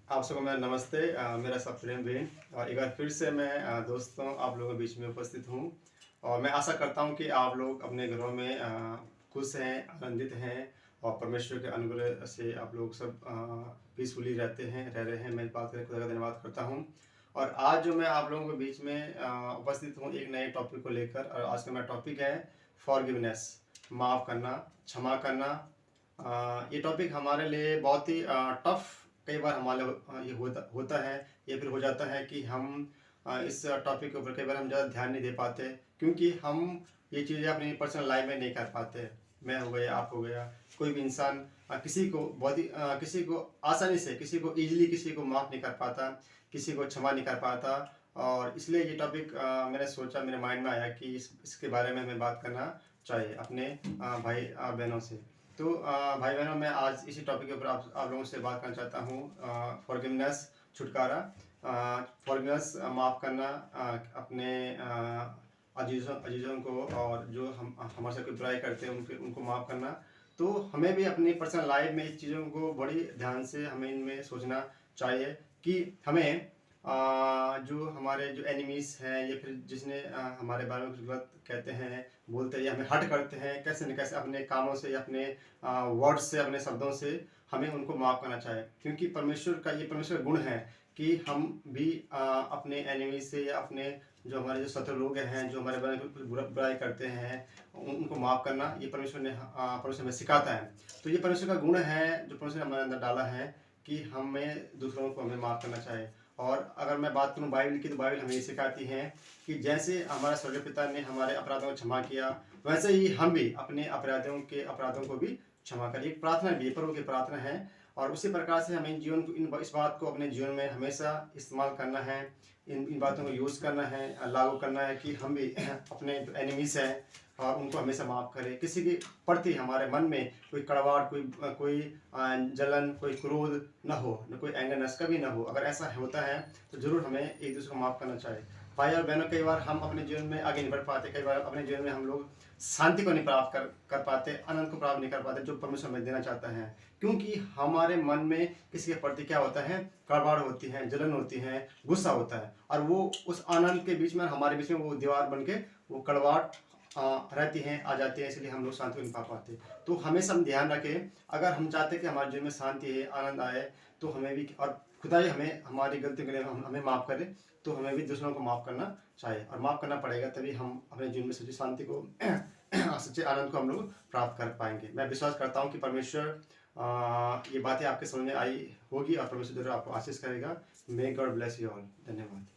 आप सबको मेरा नमस्ते। मेरा सब प्रेम बेन और एक बार फिर से मैं दोस्तों आप लोगों के बीच में उपस्थित हूँ। और मैं आशा करता हूँ कि आप लोग अपने घरों में खुश हैं, आनंदित हैं और परमेश्वर के अनुग्रह से आप लोग सब पीसफुली रह रहे हैं। मैं इस बात का खुदा का धन्यवाद करता हूँ। और आज जो मैं आप लोगों के बीच में उपस्थित हूँ एक नए टॉपिक को लेकर, और आज का मेरा टॉपिक है फॉरगिवनेस, माफ़ करना, क्षमा करना। ये टॉपिक हमारे लिए बहुत ही टफ कई बार हमारे ये होता है, या फिर हो जाता है कि हम इस टॉपिक के ऊपर कई बार हम ज़्यादा ध्यान नहीं दे पाते, क्योंकि हम ये चीज़ें अपनी पर्सनल लाइफ में नहीं कर पाते। मैं हो गया, आप हो गया, कोई भी इंसान किसी को बहुत ही किसी को आसानी से, किसी को ईजिली किसी को माफ़ नहीं कर पाता, किसी को क्षमा नहीं कर पाता। और इसलिए ये टॉपिक मैंने सोचा, मेरे माइंड में आया कि इसके बारे में हमें बात करना चाहिए अपने भाई बहनों से। तो भाई बहनों, मैं आज इसी टॉपिक के ऊपर आप लोगों से बात करना चाहता हूँ। फॉरगिवनेस, छुटकारा। फॉरगिवनेस, माफ़ करना अपने अजीज़ों को, और जो हम हमारे साथ कोई बुराई करते हैं उनको माफ़ करना। तो हमें भी अपनी पर्सनल लाइफ में इस चीज़ों को बड़ी ध्यान से हमें इनमें सोचना चाहिए कि हमें जो हमारे जो एनिमीज़ हैं, या फिर जिसने हमारे बारे में कुछ गलत कहते हैं, बोलते हैं, या हमें हर्ट करते हैं, कैसे न कैसे अपने कामों से या अपने वर्ड्स से, अपने शब्दों से हमें उनको माफ़ करना चाहिए। क्योंकि परमेश्वर का गुण है कि हम भी अपने एनिमीज़ से, या अपने जो हमारे जो शत्रु लोग हैं, जो हमारे बारे में कुछ बुराई करते हैं, उनको माफ़ करना, ये परमेश्वर हमें सिखाता है। तो ये परमेश्वर का गुण है जो परमेश्वर ने हमारे अंदर डाला है कि हमें दूसरों को हमें माफ़ करना चाहिए। और अगर मैं बात करूं बाइबल की, तो बाइबल हमें ये सिखाती है कि जैसे हमारा स्वर्गीय पिता ने हमारे अपराधों को क्षमा किया, वैसे ही हम भी अपने अपराधों को भी क्षमा करें। एक प्रार्थना भी है, प्रभु की प्रार्थना है। और उसी प्रकार से हमें जीवन को इस बात को अपने जीवन में हमेशा इस्तेमाल करना है, इन बातों को यूज़ करना है, लागू करना है कि हम भी अपने जो एनिमीज़ हैं और उनको हमेशा माफ़ करें। किसी के प्रति हमारे मन में कोई कड़वाहट, कोई जलन, कोई क्रोध न हो, न कोई एंगरनेस कभी ना हो। अगर ऐसा होता है तो ज़रूर हमें एक दूसरे को माफ़ करना चाहिए। भाई और बहनों, कई बार हम अपने जीवन में आगे नहीं बढ़ पाते, कई बार अपने जीवन में हम लोग शांति को नहीं प्राप्त कर पाते, आनंद को प्राप्त नहीं कर पाते जो परमेश्वर हमें देना चाहता है। क्योंकि हमारे मन में किसी के प्रति क्या होता है, कड़वाहट होती है, जलन होती है, गुस्सा होता है, और वो उस आनंद के बीच में, हमारे बीच में वो दीवार बन के वो कड़वाहट रहती हैं, आ जाती है। इसलिए हम लोग शांति को नहीं पा पाते। तो हमेशा हम ध्यान रखें, अगर हम चाहते हैं कि हमारे जीवन में शांति है, आनंद आए, तो हमें भी, और खुदा ही हमें हमारी गलती के लिए हमें माफ़ करे, तो हमें भी दूसरों को माफ़ करना चाहिए। और माफ़ करना पड़ेगा, तभी हम अपने जीवन में सच्ची शांति को सच्चे आनंद को हम लोग प्राप्त कर पाएंगे। मैं विश्वास करता हूँ कि परमेश्वर ये बातें आपके समझ में आई होगी, और परमेश्वर जरूर आपको आशीष करेगा। May God bless you all. धन्यवाद।